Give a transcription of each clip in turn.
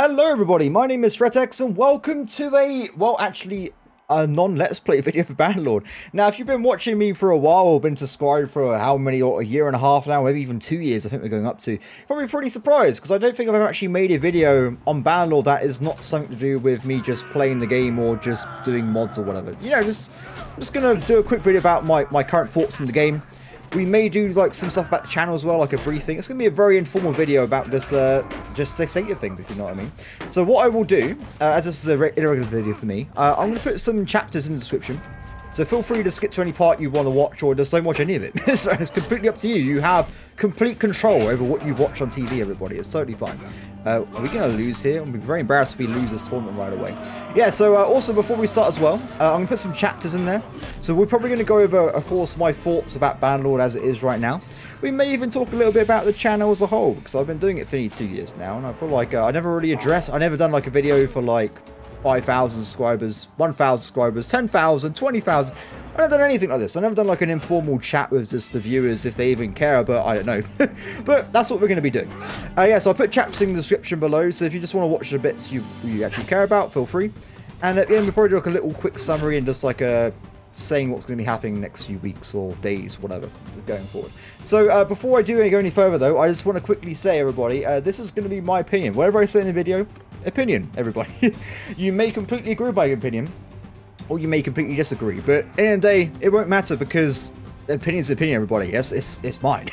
Hello everybody, my name is Fretex and welcome to a non-Let's Play video for Bannerlord. Now, if you've been watching me for a while or been subscribed for how many, or a year and a half now, maybe even 2 years, I think we're going up to, you're probably pretty surprised, because I don't think I've ever actually made a video on Bannerlord that is not something to do with me just playing the game or just doing mods or whatever. You know, I'm just going to do a quick video about my current thoughts on the game. We may do like some stuff about the channel as well, like a briefing. It's going to be a very informal video about this, just the state of things, if you know what I mean. So what I will do, as this is a irregular video for me, I'm going to put some chapters in the description. So feel free to skip to any part you want to watch, or just don't watch any of it. So it's completely up to you. You have complete control over what you watch on TV, everybody. It's totally fine. Are we going to lose here? I'm very embarrassed if we lose this tournament right away. Yeah, so also before we start as well, I'm going to put some chapters in there. So we're probably going to go over, of course, my thoughts about Bannerlord as it is right now. We may even talk a little bit about the channel as a whole, because I've been doing it for nearly 2 years now, and I feel like I never really I never done like a video for like 5,000 subscribers, 1,000 subscribers, 10,000, 20,000. I've never done anything like this. I've never done like an informal chat with just the viewers if they even care, but I don't know. But that's what we're going to be doing. Yeah, so I'll put chapters in the description below, so if you just want to watch the bits you actually care about, feel free. And at the end, we'll probably do like a little quick summary and just like saying what's going to be happening next few weeks or days, whatever, going forward. So before I do go any further, though, I just want to quickly say, everybody, this is going to be my opinion. Whatever I say in the video, opinion, everybody. You may completely agree with my opinion, or you may completely disagree, but at the end of the day, it won't matter, because opinion's opinion, everybody. Yes, it's mine.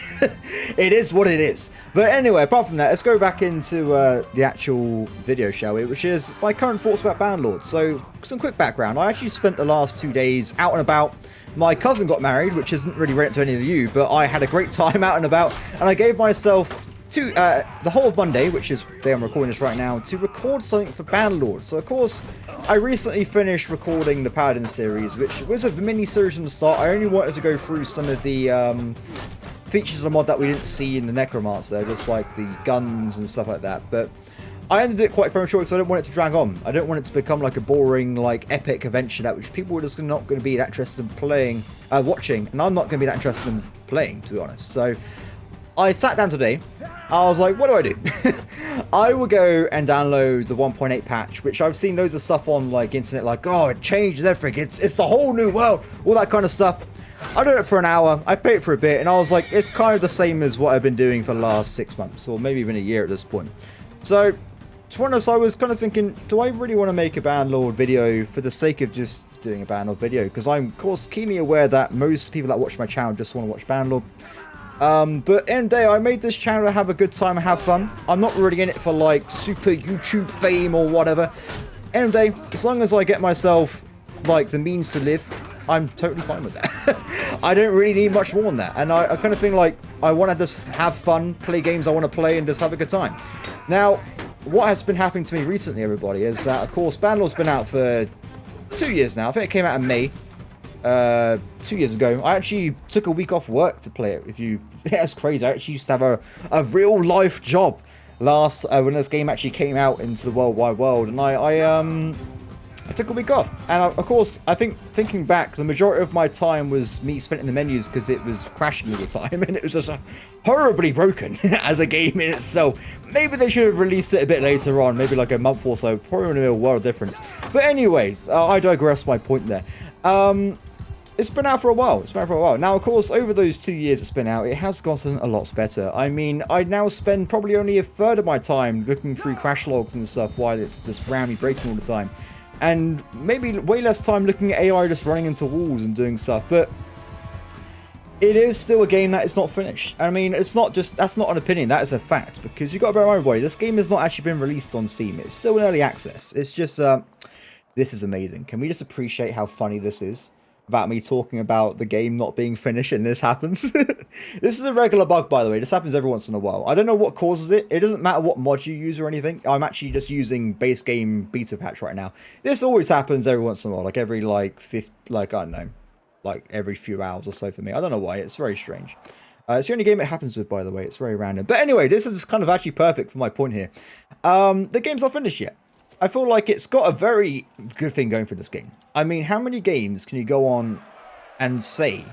It is what it is. But anyway, apart from that, let's go back into the actual video, shall we? Which is my current thoughts about Bannerlord. So, some quick background. I actually spent the last 2 days out and about. My cousin got married, which isn't really relevant to any of you, but I had a great time out and about, and I gave myself the whole of Monday, which is the day I'm recording this right now, to record something for Bannerlord. So, of course, I recently finished recording the Paladin series, which was a mini-series from the start. I only wanted to go through some of the features of the mod that we didn't see in the Necromancer, just like the guns and stuff like that. But I ended it quite prematurely because I don't want it to drag on. I don't want it to become like a boring, like, epic adventure that which people are just not going to be that interested in playing, watching, and I'm not going to be that interested in playing, to be honest. So I sat down today. I was like, what do I do? I will go and download the 1.8 patch, which I've seen loads of stuff on like internet, like, oh, it changes everything. It's the whole new world, all that kind of stuff. I did it for an hour. I played it for a bit, and I was like, it's kind of the same as what I've been doing for the last 6 months, or maybe even a year at this point. So, to be honest, I was kind of thinking, do I really want to make a Bannerlord video for the sake of just doing a Bannerlord video? Because I'm, of course, keenly aware that most people that watch my channel just want to watch Bannerlord. But at the end of the day, I made this channel to have a good time and have fun. I'm not really in it for like super YouTube fame or whatever. End of the day, as long as I get myself like the means to live, I'm totally fine with that. I don't really need much more than that. And I kind of think like I want to just have fun, play games I want to play, and just have a good time. Now, what has been happening to me recently, everybody, is that of course Bannerlord's been out for 2 years now. I think it came out in May. 2 years ago. I actually took a week off work to play it. That's crazy. I actually used to have a real life job when this game actually came out into the World Wide World, and I took a week off. And of course, I think thinking back, the majority of my time was me spent in the menus because it was crashing all the time, and it was just horribly broken as a game in itself. Maybe they should have released it a bit later on, maybe like a month or so. Probably would have made a world of difference. But anyways, I digress my point there. It's been out for a while. Now, of course, over those 2 years it's been out, it has gotten a lot better. I mean, I now spend probably only a third of my time looking through crash logs and stuff while it's just randomly breaking all the time. And maybe way less time looking at AI just running into walls and doing stuff. But it is still a game that is not finished. I mean, it's not just, that's not an opinion, that is a fact. Because you've got to bear in mind, everybody, this game has not actually been released on Steam. It's still in early access. It's just, this is amazing. Can we just appreciate how funny this is? About me talking about the game not being finished and this happens. This is a regular bug, by the way. This happens every once in a while. I don't know what causes it. It doesn't matter what mod you use or anything. I'm actually just using base game beta patch right now. This always happens every once in a while, like every I don't know, like every few hours or so for me. I don't know why. It's very strange. It's the only game it happens with, by the way. It's very random. But anyway, this is kind of actually perfect for my point here. The game's not finished yet. I feel like it's got a very good thing going for this game. I mean, how many games can you go on and say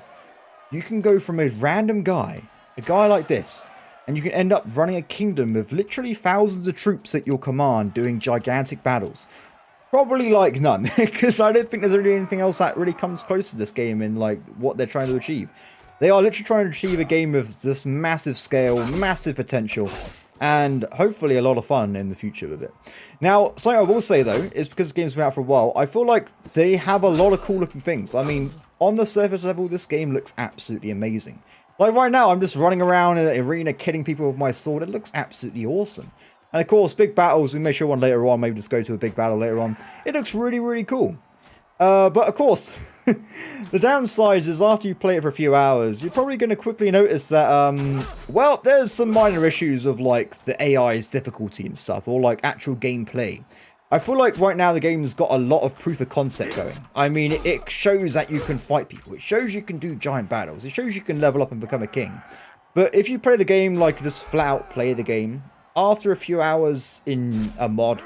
you can go from a random guy, a guy like this, and you can end up running a kingdom of literally thousands of troops at your command doing gigantic battles. Probably like none, because I don't think there's really anything else that really comes close to this game in like what they're trying to achieve. They are literally trying to achieve a game of this massive scale, massive potential, and hopefully a lot of fun in the future with it. Now, something I will say though, is because the game's been out for a while, I feel like they have a lot of cool looking things. I mean, on the surface level, this game looks absolutely amazing. Like right now, I'm just running around in an arena killing people with my sword. It looks absolutely awesome. And of course, big battles, we may show one later on, maybe just go to a big battle later on. It looks really, really cool. But of course, the downside is after you play it for a few hours, you're probably going to quickly notice that, well, there's some minor issues of like the AI's difficulty and stuff, or like actual gameplay. I feel like right now the game's got a lot of proof of concept going. I mean, it shows that you can fight people. It shows you can do giant battles. It shows you can level up and become a king. But if you play the game like just flat out play the game, after a few hours in a mod,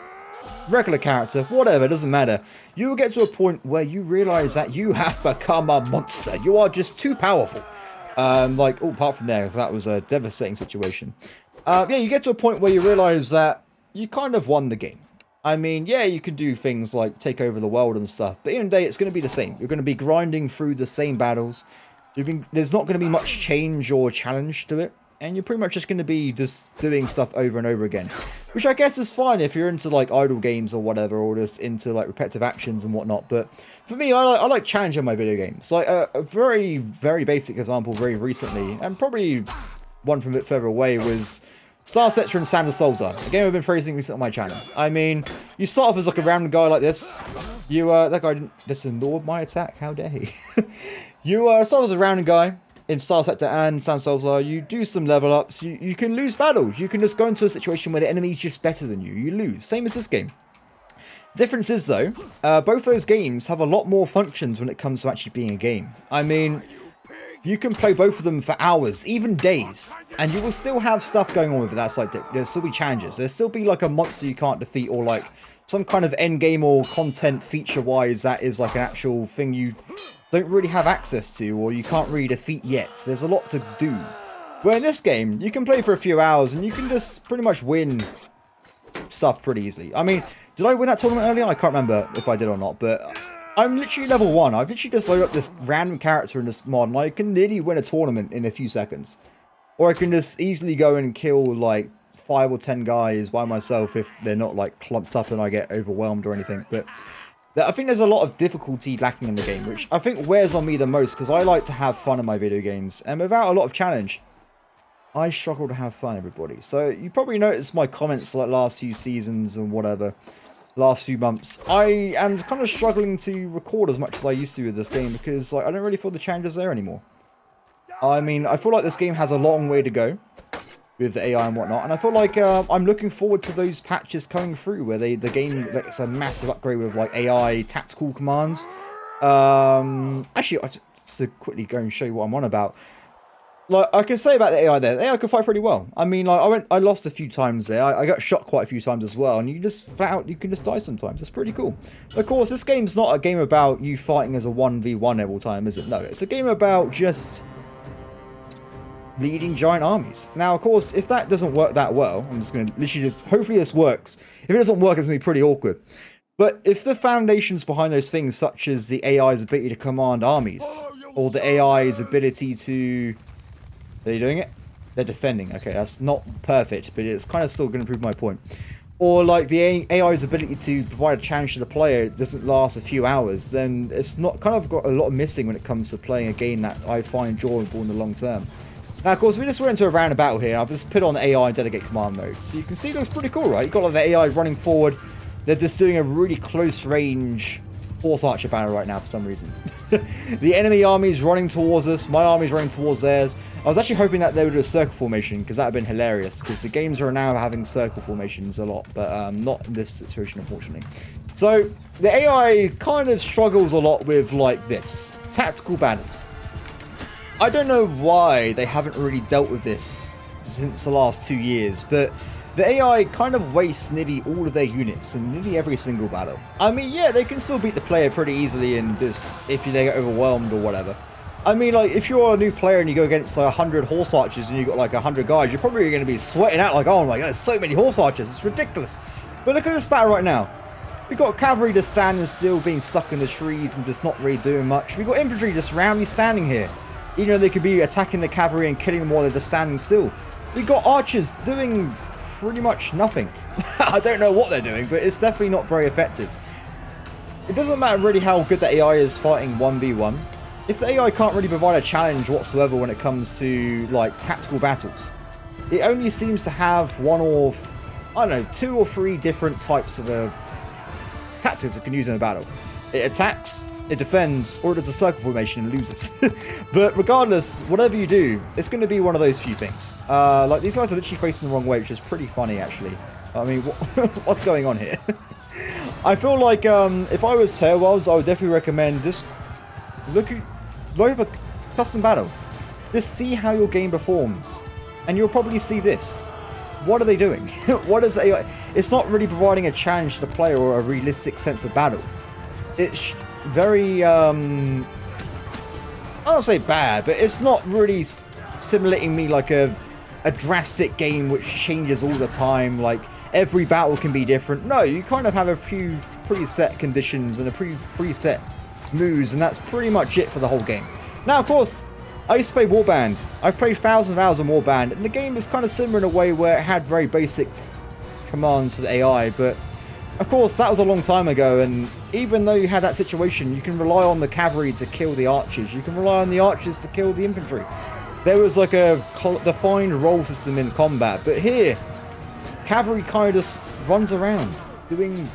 regular character, whatever, doesn't matter, you will get to a point where you realize that you have become a monster. You are just too powerful. Like, oh, apart from there, that was a devastating situation. Yeah, you get to a point where you realize that you kind of won the game. I mean, yeah, you can do things like take over the world and stuff, but in the day, it's going to be the same. You're going to be grinding through the same battles. There's not going to be much change or challenge to it. And you're pretty much just going to be just doing stuff over and over again. Which I guess is fine if you're into like idle games or whatever, or just into like repetitive actions and whatnot. But for me, I like challenge in my video games. Like a very, very basic example very recently, and probably one from a bit further away, was Star Setzer and Sand of Salsa, a game I've been praising recently on my channel. I mean, you start off as like a random guy like this. That guy didn't ignored my attack, how dare he? You start as a random guy in Star Sector and Sand Salsa. You do some level ups, you can lose battles. You can just go into a situation where the enemy's just better than you. You lose. Same as this game. Difference is though, both those games have a lot more functions when it comes to actually being a game. I mean, you can play both of them for hours, even days, and you will still have stuff going on with it. That's like, there'll still be challenges. There'll still be like a monster you can't defeat, or like some kind of end game or content feature wise that is like an actual thing you don't really have access to, or you can't really defeat yet. There's a lot to do. Where in this game, you can play for a few hours and you can just pretty much win stuff pretty easily. I mean, did I win that tournament earlier? I can't remember if I did or not, but I'm literally level 1. I've literally just loaded up this random character in this mod, and I can nearly win a tournament in a few seconds. Or I can just easily go and kill like 5 or 10 guys by myself if they're not like clumped up and I get overwhelmed or anything. But I think there's a lot of difficulty lacking in the game, which I think wears on me the most, because I like to have fun in my video games, and without a lot of challenge, I struggle to have fun, everybody. So you probably noticed my comments like last few seasons and whatever, last few months. I am kind of struggling to record as much as I used to with this game, because like I don't really feel the challenges there anymore. I mean, I feel like this game has a long way to go with the AI and whatnot, and I feel like I'm looking forward to those patches coming through where the game gets a massive upgrade with like AI tactical commands. Actually, to quickly go and show you what I'm on about. Like I can say about the AI there, the AI can fight pretty well. I mean, like I lost a few times there. I got shot quite a few times as well, and you just flat out, you can just die sometimes. It's pretty cool. Of course, this game's not a game about you fighting as a 1v1 every time, is it? No, it's a game about just leading giant armies. Now, of course, if that doesn't work that well, I'm just going to literally just, hopefully this works. If it doesn't work, it's going to be pretty awkward. But if the foundations behind those things, such as the AI's ability to command armies, or the AI's ability to... Are they doing it? They're defending. Okay, that's not perfect, but it's kind of still going to prove my point. Or like the AI's ability to provide a challenge to the player doesn't last a few hours, then it's not kind of got a lot missing when it comes to playing a game that I find enjoyable in the long term. Now, of course, we just went into a random battle here. I've just put on AI and delegate command mode. So you can see it looks pretty cool, right? You've got like the AI running forward. They're just doing a really close range Force Archer battle right now for some reason. The enemy army's running towards us. My army's running towards theirs. I was actually hoping that they would do a circle formation, because that would have been hilarious. Because the games are now having circle formations a lot, but not in this situation, unfortunately. So the AI kind of struggles a lot with like this. Tactical battles. I don't know why they haven't really dealt with this since the last 2 years, but the AI kind of wastes nearly all of their units in nearly every single battle. I mean, yeah, they can still beat the player pretty easily and just if they get overwhelmed or whatever. I mean, like, if you're a new player and you go against like 100 horse archers and you've got like 100 guys, you're probably going to be sweating out like, oh my god, there's so many horse archers, it's ridiculous. But look at this battle right now. We've got cavalry just standing still, being stuck in the trees and just not really doing much. We've got infantry just roundly standing here, even though they could be attacking the cavalry and killing them while they're just standing still. We've got archers doing pretty much nothing. I don't know what they're doing, but it's definitely not very effective. It doesn't matter really how good the AI is fighting 1v1. If the AI can't really provide a challenge whatsoever when it comes to, like, tactical battles, it only seems to have one or, I don't know, 2 or 3 different types of tactics it can use in a battle. It attacks, it defends, or it does a circle formation and loses. But regardless, whatever you do, it's going to be one of those few things. Like, these guys are literally facing the wrong way, which is pretty funny, actually. I mean, what's going on here? I feel like if I was Tailwells, I would definitely recommend just look at a custom battle. Just see how your game performs, and you'll probably see this. What are they doing? What is AI? It's not really providing a challenge to the player or a realistic sense of battle. It's very I don't say bad, but it's not really simulating me like a drastic game which changes all the time. Like, every battle can be different. No, you kind of have a few preset conditions and a preset moves, and that's pretty much it for the whole game. Now, of course, I used to play Warband. I've played thousands of hours on Warband, and the game was kind of similar in a way where it had very basic commands for the AI, but of course that was a long time ago, and even though you had that situation, you can rely on the cavalry to kill the archers, you can rely on the archers to kill the infantry. There was like a defined role system in combat, but here, cavalry kind of just runs around doing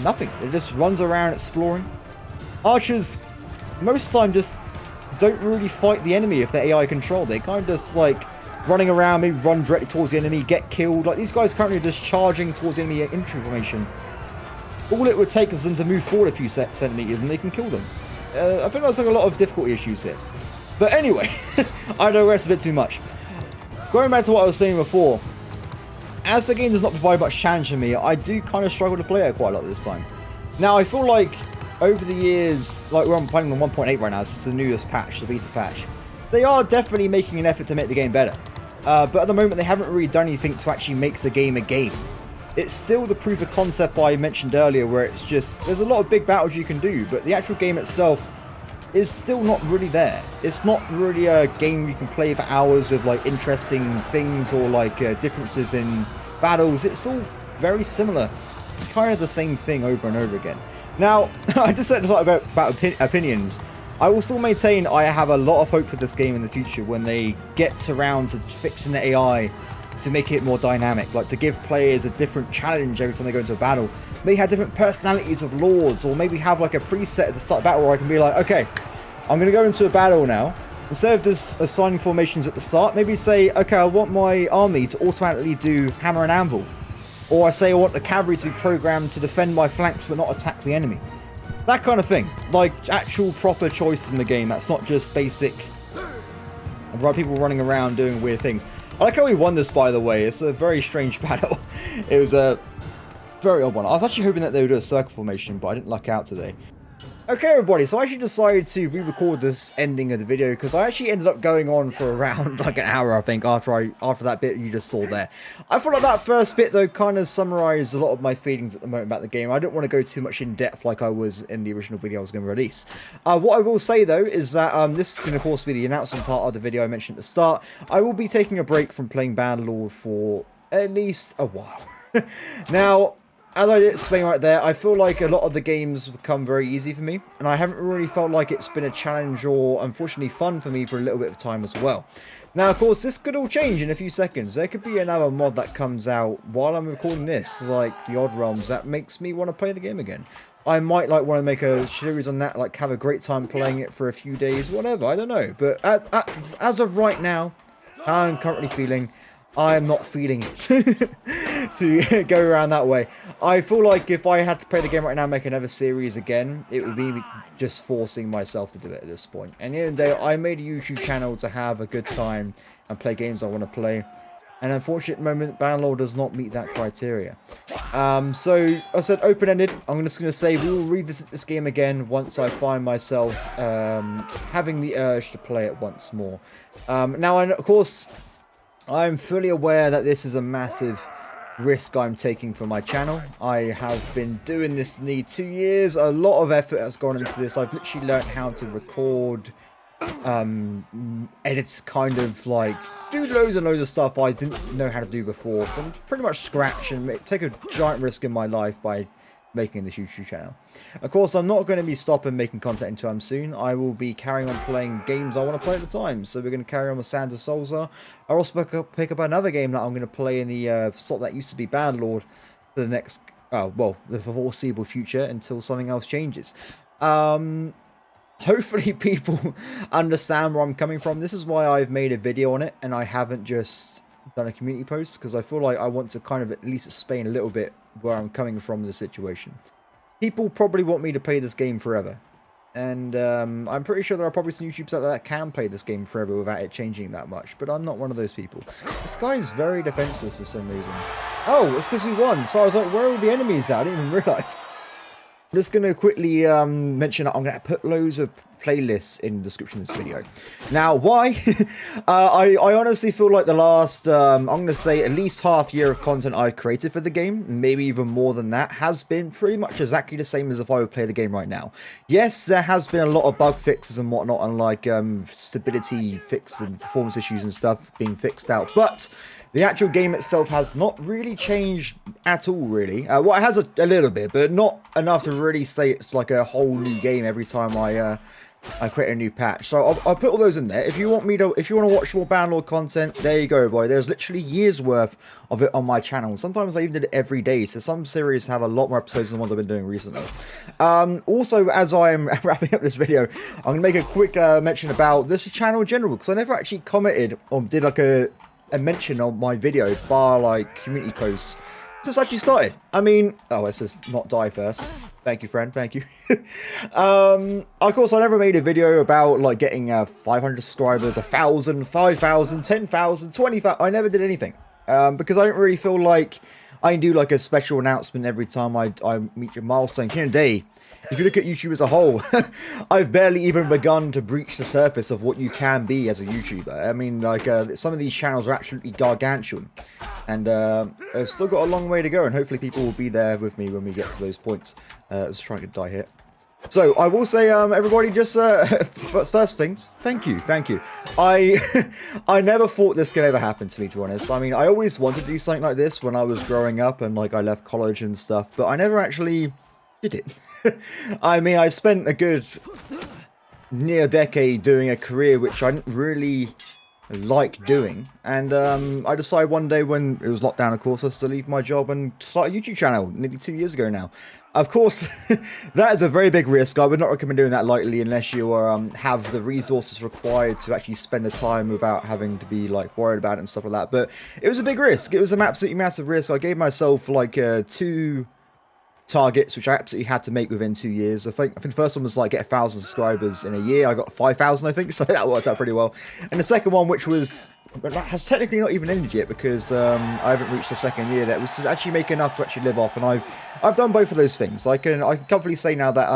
nothing. It just runs around exploring. Archers, most of the time, just don't really fight the enemy if they're AI controlled. They kind of just like running around, maybe run directly towards the enemy, get killed. Like, these guys currently are just charging towards the enemy infantry formation. All it would take is them to move forward a few centimeters and they can kill them. I think there's like a lot of difficulty issues here. But anyway, I digress a bit too much. Going back to what I was saying before, as the game does not provide much challenge for me, I do kind of struggle to play it quite a lot this time. Now, I feel like over the years, like we're playing on 1.8 right now, this is the newest patch, the beta patch, they are definitely making an effort to make the game better. But at the moment, they haven't really done anything to actually make the game a game. It's still the proof of concept I mentioned earlier, where it's just, there's a lot of big battles you can do, but the actual game itself is still not really there. It's not really a game you can play for hours of like interesting things or like differences in battles. It's all very similar, kind of the same thing over and over again. Now, I just said about opinions. I will still maintain I have a lot of hope for this game in the future when they get around to fixing the AI to make it more dynamic, like to give players a different challenge every time they go into a battle. Maybe have different personalities of lords, or maybe have like a preset at the start of battle where I can be like, okay, I'm going to go into a battle now. Instead of just assigning formations at the start, maybe say, okay, I want my army to automatically do hammer and anvil. Or I say I want the cavalry to be programmed to defend my flanks but not attack the enemy. That kind of thing. Like, actual proper choice in the game. That's not just basic people running around doing weird things. I like how we won this, by the way. It's a very strange battle. It was a very odd one. I was actually hoping that they would do a circle formation, but I didn't luck out today. Okay, everybody, so I actually decided to re-record this ending of the video because I actually ended up going on for around like an hour, I think, after that bit you just saw there. I feel like that first bit, though, kind of summarized a lot of my feelings at the moment about the game. I don't want to go too much in depth like I was in the original video I was going to release. What I will say, though, is that this is going to, of course, be the announcement part of the video I mentioned at the start. I will be taking a break from playing Bannerlord for at least a while. Now, as I did explain right there, I feel like a lot of the games become very easy for me, and I haven't really felt like it's been a challenge or, unfortunately, fun for me for a little bit of time as well. Now, of course, this could all change in a few seconds. There could be another mod that comes out while I'm recording this, like the Odd Realms, that makes me want to play the game again. I might like want to make a series on that, like have a great time playing it for a few days, whatever, I don't know. But as of right now, how I'm currently feeling, I am not feeling it to go around that way. I feel like if I had to play the game right now and make another series again, it would be just forcing myself to do it at this point. And at the end of the day, I made a YouTube channel to have a good time and play games I want to play. And unfortunate moment, Bannerlord does not meet that criteria. So I said open-ended. I'm just going to say we will revisit this game again once I find myself having the urge to play it once more. Now, of course, I'm fully aware that this is a massive risk I'm taking for my channel. I have been doing this nearly 2 years. A lot of effort has gone into this. I've literally learned how to record, edit, kind of like do loads and loads of stuff I didn't know how to do before from pretty much scratch, and take a giant risk in my life by making this YouTube channel. Of course, I'm not going to be stopping making content anytime soon. I will be carrying on playing games I want to play at the time. So we're going to carry on with Sands of Solza. I'll also pick up another game that I'm going to play in the slot that used to be Bannerlord for the next, well, the foreseeable future until something else changes. Hopefully people understand where I'm coming from. This is why I've made a video on it and I haven't just done a community post, because I feel like I want to kind of at least explain a little bit where I'm coming from in the situation. People probably want me to play this game forever, and I'm pretty sure there are probably some YouTubers out there that can play this game forever without it changing that much, but I'm not one of those people. This guy is very defenseless for some reason. Oh, it's because we won, so I was like, where are all the enemies at? I didn't even realise. I'm just going to quickly mention that I'm going to put loads of playlists in the description of this video. Now, why? I honestly feel like the last, I'm going to say at least half year of content I've created for the game, maybe even more than that, has been pretty much exactly the same as if I would play the game right now. Yes, there has been a lot of bug fixes and whatnot, and like stability fixes and performance issues and stuff being fixed out, but the actual game itself has not really changed at all, really. Well, it has a little bit, but not enough to really say it's like a whole new game every time I create a new patch. So I'll put all those in there. If you want to watch more Bannerlord content, there you go, boy. There's literally years worth of it on my channel. Sometimes I even did it every day. So some series have a lot more episodes than the ones I've been doing recently. Also, as I'm wrapping up this video, I'm gonna make a quick mention about this channel in general, because I never actually commented or did like a mention on my video bar like community posts since I actually started. I mean, oh, it says not die first. Thank you, friend. Thank you. Of course, I never made a video about like getting 500 subscribers, 1,000, 5,000, 10,000, 20,000. I never did anything because I don't really feel like I can do like a special announcement every time I meet a milestone. Today, if you look at YouTube as a whole, I've barely even begun to breach the surface of what you can be as a YouTuber. I mean, like, some of these channels are absolutely gargantuan. And I've still got a long way to go, and hopefully people will be there with me when we get to those points. Let's try and get die here. So, I will say, everybody, just, first things, thank you. I never thought this could ever happen to me, to be honest. I mean, I always wanted to do something like this when I was growing up, and, like, I left college and stuff, but I never actually did it. I mean, I spent a good near decade doing a career which I didn't really like doing, and I decided one day when it was locked down, of course, I was to leave my job and start a YouTube channel nearly 2 years ago now. Of course, that is a very big risk. I would not recommend doing that lightly unless you have the resources required to actually spend the time without having to be like worried about it and stuff like that. But it was a big risk. It was an absolutely massive risk. I gave myself like 2 targets which I absolutely had to make within 2 years. I think the first one was like get 1,000 subscribers in a year. I got 5,000, I think, so that worked out pretty well. And the second one, which was, but that has technically not even ended yet because I haven't reached the second year, that was to actually make enough to actually live off, and I've done both of those things. I can comfortably say now that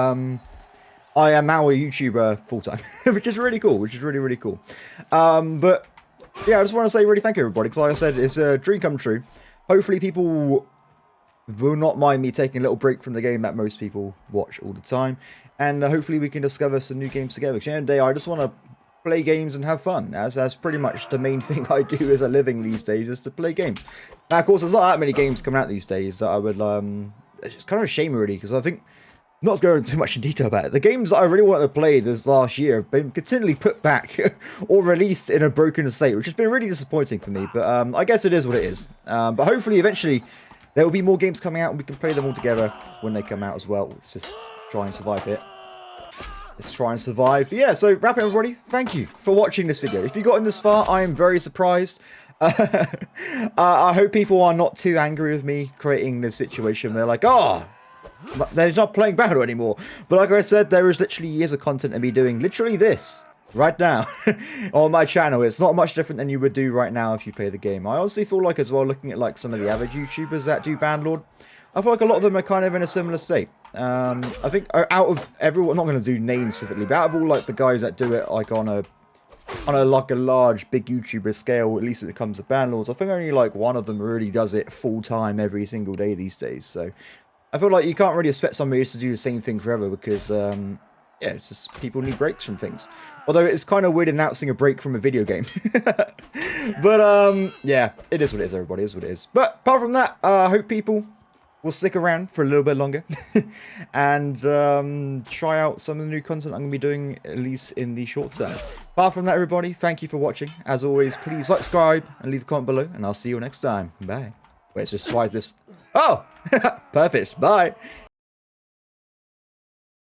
I am now a YouTuber full time, which is really cool, which is really cool. But yeah, I just want to say really thank you, everybody, because like I said, it's a dream come true. Hopefully people will not mind me taking a little break from the game that most people watch all the time, and hopefully we can discover some new games together. Because at the end of the day, I just want to play games and have fun, as that's pretty much the main thing I do as a living these days, is to play games. Now, of course, there's not that many games coming out these days that I would, it's kind of a shame really, because I think, not going too much in detail about it, the games that I really wanted to play this last year have been continually put back or released in a broken state, which has been really disappointing for me, but I guess it is what it is. But hopefully, eventually, there will be more games coming out and we can play them all together when they come out as well. Let's just try and survive it. Let's try and survive. But yeah, so wrap it, everybody. Thank you for watching this video. If you've gotten this far, I am very surprised. I hope people are not too angry with me creating this situation. They're like, oh, they're not playing Battle anymore. But like I said, there is literally years of content of me doing literally this right now on my channel. It's not much different than you would do right now if you play the game. I honestly feel like as well, looking at like some of the average YouTubers that do Bannerlord, I feel like a lot of them are kind of in a similar state. I think out of everyone, I'm not going to do names specifically, but out of all like the guys that do it like on a like a large big YouTuber scale, at least when it comes to Bannerlords, I think only like one of them really does it full time every single day these days. So I feel like you can't really expect somebody else to do the same thing forever because yeah, it's just people need breaks from things. Although it's kind of weird announcing a break from a video game. But yeah, it is what it is, everybody. It is what it is. But apart from that, I hope people will stick around for a little bit longer and try out some of the new content I'm going to be doing, at least in the short term. Apart from that, everybody, thank you for watching. As always, please like, subscribe, and leave a comment below, and I'll see you next time. Bye. Wait, let's just try this. Oh! Perfect. Bye.